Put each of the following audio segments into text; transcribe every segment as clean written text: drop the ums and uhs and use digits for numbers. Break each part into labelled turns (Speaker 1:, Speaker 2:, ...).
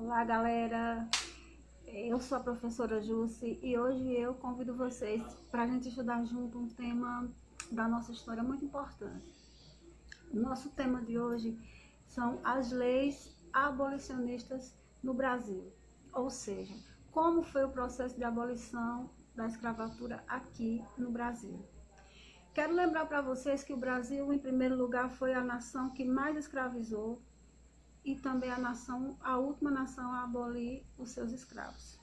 Speaker 1: Olá, galera. Eu sou a professora Jussi e hoje eu convido vocês para a gente estudar junto um tema da nossa história muito importante. O nosso tema de hoje são as leis abolicionistas no Brasil, ou seja, como foi o processo de abolição da escravatura aqui no Brasil. Quero lembrar para vocês que o Brasil, em primeiro lugar, foi a nação que mais escravizou e também a última nação a abolir os seus escravos.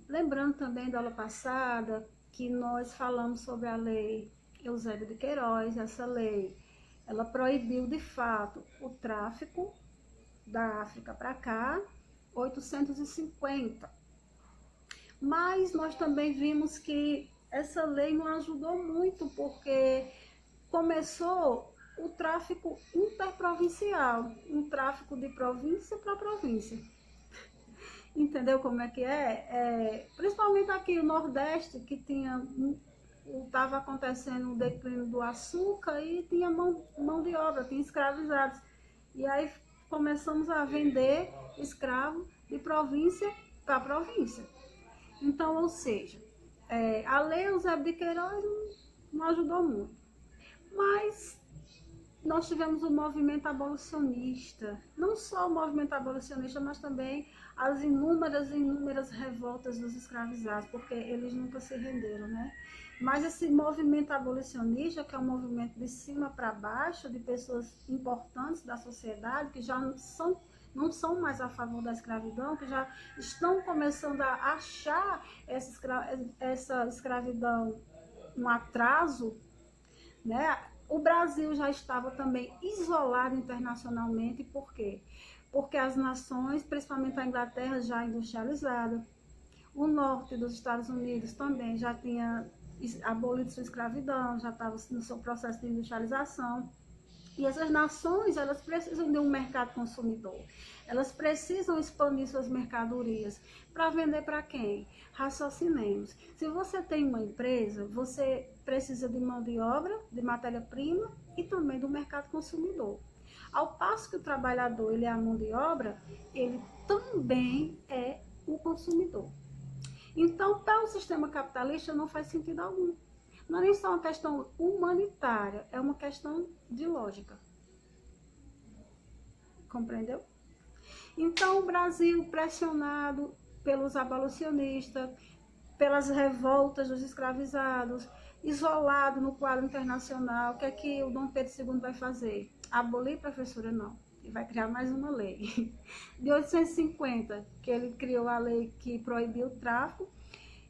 Speaker 1: Lembrando também da aula passada que nós falamos sobre a lei Eusébio de Queiroz. Essa lei, ela proibiu de fato o tráfico da África para cá, 850. Mas nós também vimos que essa lei não ajudou muito, porque começou o tráfico interprovincial, um tráfico de província para província. Entendeu como é que é? Principalmente aqui no Nordeste, que estava acontecendo o declínio do açúcar e tinha mão de obra, tinha escravizados. E aí começamos a vender escravo de província para província. Então, ou seja, a lei Eusébio de Queiroz não ajudou muito. Mas nós tivemos o movimento abolicionista, não só o movimento abolicionista, mas também as inúmeras revoltas dos escravizados, porque eles nunca se renderam, né? Mas esse movimento abolicionista, que é um movimento de cima para baixo, de pessoas importantes da sociedade, que já não são mais a favor da escravidão, que já estão começando a achar essa escravidão um atraso, né? O Brasil já estava também isolado internacionalmente, por quê? Porque as nações, principalmente a Inglaterra, já industrializada, o norte dos Estados Unidos também já tinha abolido sua escravidão, já estava no seu processo de industrialização. E essas nações, elas precisam de um mercado consumidor. Elas precisam expandir suas mercadorias. Para vender para quem? Raciocinemos. Se você tem uma empresa, você precisa de mão de obra, de matéria-prima e também do mercado consumidor. Ao passo que o trabalhador ele é a mão de obra, ele também é o consumidor. Então, para o sistema capitalista não faz sentido algum. Não é nem só uma questão humanitária, é uma questão de lógica. Compreendeu? Então, o Brasil, pressionado pelos abolicionistas, pelas revoltas dos escravizados, isolado no quadro internacional, o que é que o Dom Pedro II vai fazer? Abolir, professora? Não. Ele vai criar mais uma lei. De 850, que ele criou a lei que proibiu o tráfico.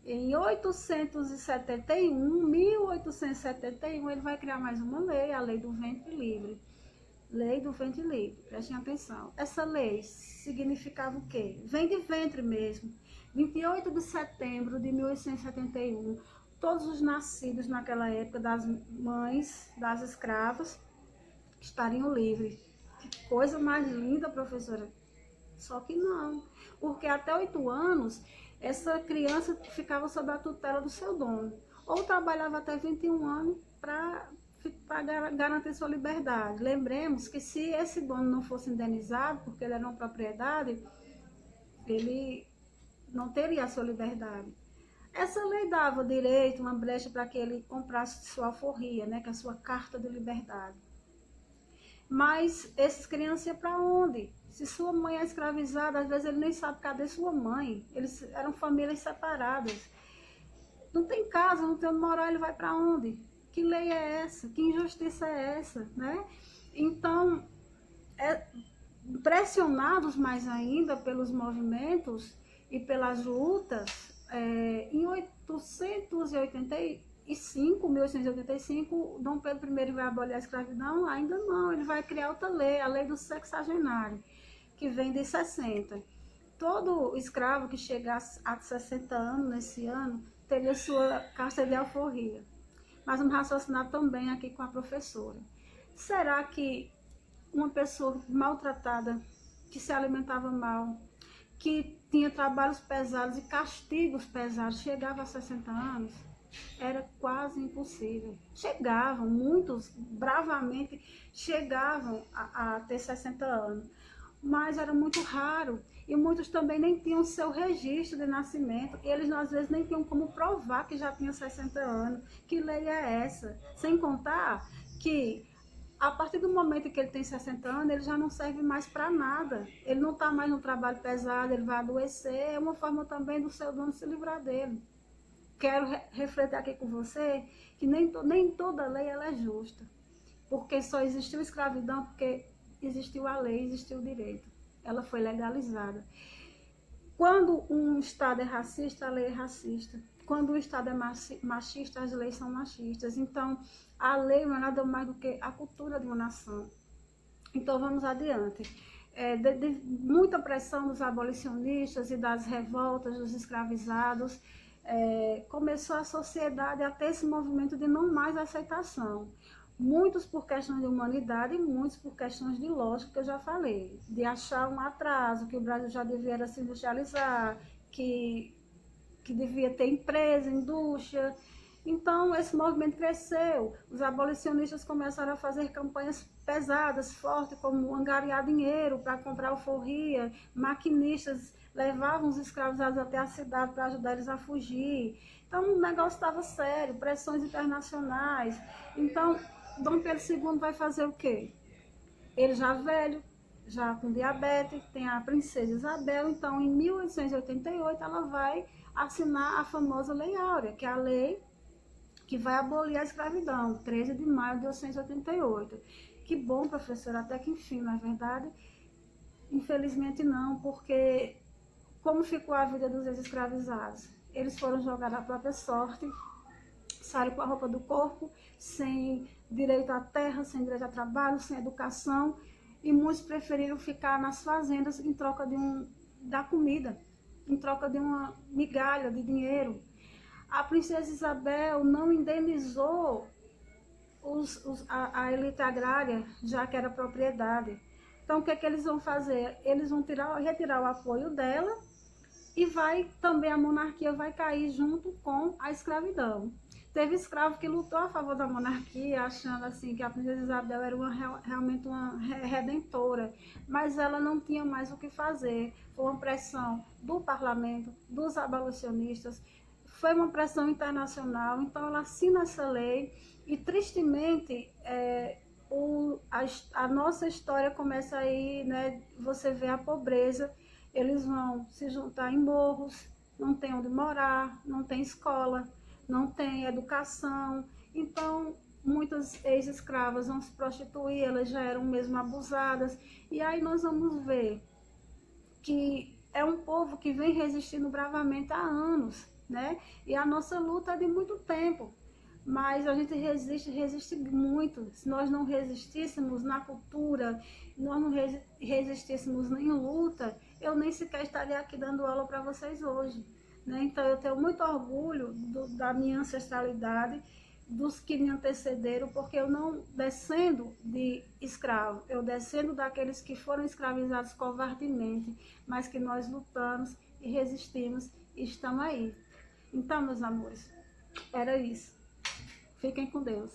Speaker 1: Em 1871, ele vai criar mais uma lei, a lei do ventre livre. Lei do ventre livre, prestem atenção. Essa lei significava o quê? Vem de ventre mesmo. 28 de setembro de 1871, todos os nascidos naquela época das mães, das escravas, estariam livres. Que coisa mais linda, professora. Só que não, porque até 8 anos, essa criança ficava sob a tutela do seu dono, ou trabalhava até 21 anos para garantir sua liberdade. Lembremos que se esse dono não fosse indenizado, porque ele era uma propriedade, ele não teria a sua liberdade. Essa lei dava direito, uma brecha para que ele comprasse sua alforria, né, que é a sua carta de liberdade. Mas essas crianças iam para onde? Se sua mãe é escravizada, às vezes ele nem sabe cadê sua mãe. Eles eram famílias separadas. Não tem casa, não tem onde morar, ele vai para onde? Que lei é essa? Que injustiça é essa? Né? Então, pressionados mais ainda pelos movimentos e pelas lutas, em 1885, Dom Pedro I vai abolir a escravidão? Ainda não, ele vai criar outra lei, a lei do sexagenário, que vem de 60. Todo escravo que chegasse a 60 anos nesse ano, teria sua carta de alforria. Mas vamos raciocinar também aqui com a professora. Será que uma pessoa maltratada, que se alimentava mal, que tinha trabalhos pesados e castigos pesados, chegava a 60 anos? Era quase impossível. Chegavam, muitos bravamente chegavam a ter 60 anos. mas era muito raro. E muitos também nem tinham seu registro de nascimento. Eles, às vezes, nem tinham como provar que já tinha 60 anos. Que lei é essa? Sem contar que, a partir do momento que ele tem 60 anos, ele já não serve mais para nada. Ele não está mais no trabalho pesado, ele vai adoecer. É uma forma também do seu dono se livrar dele. Quero refletir aqui com você que nem toda lei ela é justa. Porque só existiu escravidão porque existiu a lei, existiu o direito. Ela foi legalizada. Quando um Estado é racista, a lei é racista. Quando o Estado é machista, as leis são machistas. Então, a lei não é nada mais do que a cultura de uma nação. Então, vamos adiante. De muita pressão dos abolicionistas e das revoltas dos escravizados, começou a sociedade a ter esse movimento de não mais aceitação. Muitos por questões de humanidade e muitos por questões de lógica, que eu já falei. De achar um atraso, que o Brasil já devia se industrializar, que devia ter empresa, indústria. Então, esse movimento cresceu. Os abolicionistas começaram a fazer campanhas pesadas, fortes, como angariar dinheiro para comprar alforria. Maquinistas levavam os escravizados até a cidade para ajudar eles a fugir. Então, o negócio estava sério, pressões internacionais. Então, Dom Pedro II vai fazer o quê? Ele já velho, já com diabetes, tem a princesa Isabel. Então, em 1888, ela vai assinar a famosa Lei Áurea, que é a lei que vai abolir a escravidão, 13 de maio de 1888. Que bom, professora, até que enfim, não é verdade? Infelizmente não, porque como ficou a vida dos ex-escravizados? Eles foram jogados à própria sorte, saíram com a roupa do corpo, sem direito à terra, sem direito a trabalho, sem educação, e muitos preferiram ficar nas fazendas em troca da comida, em troca de uma migalha de dinheiro. A princesa Isabel não indenizou a elite agrária, já que era propriedade. Então, o que eles vão fazer? Eles vão retirar o apoio dela e também a monarquia vai cair junto com a escravidão. Teve escravo que lutou a favor da monarquia, achando assim que a princesa Isabel era realmente uma redentora, mas ela não tinha mais o que fazer. Foi uma pressão do parlamento, dos abolicionistas, foi uma pressão internacional. Então ela assina essa lei e, tristemente, a nossa história começa aí, né? Você vê a pobreza, eles vão se juntar em morros, não tem onde morar, não tem escola, não tem educação. Então, muitas ex-escravas vão se prostituir, elas já eram mesmo abusadas. E aí nós vamos ver que é um povo que vem resistindo bravamente há anos, né? E a nossa luta é de muito tempo, mas a gente resiste muito. Se nós não resistíssemos na cultura, nós não resistíssemos em luta, eu nem sequer estaria aqui dando aula para vocês hoje. Né? Então eu tenho muito orgulho da minha ancestralidade, dos que me antecederam, porque eu não descendo de escravo, eu descendo daqueles que foram escravizados covardemente, mas que nós lutamos e resistimos e estamos aí. Então, meus amores, era isso. Fiquem com Deus.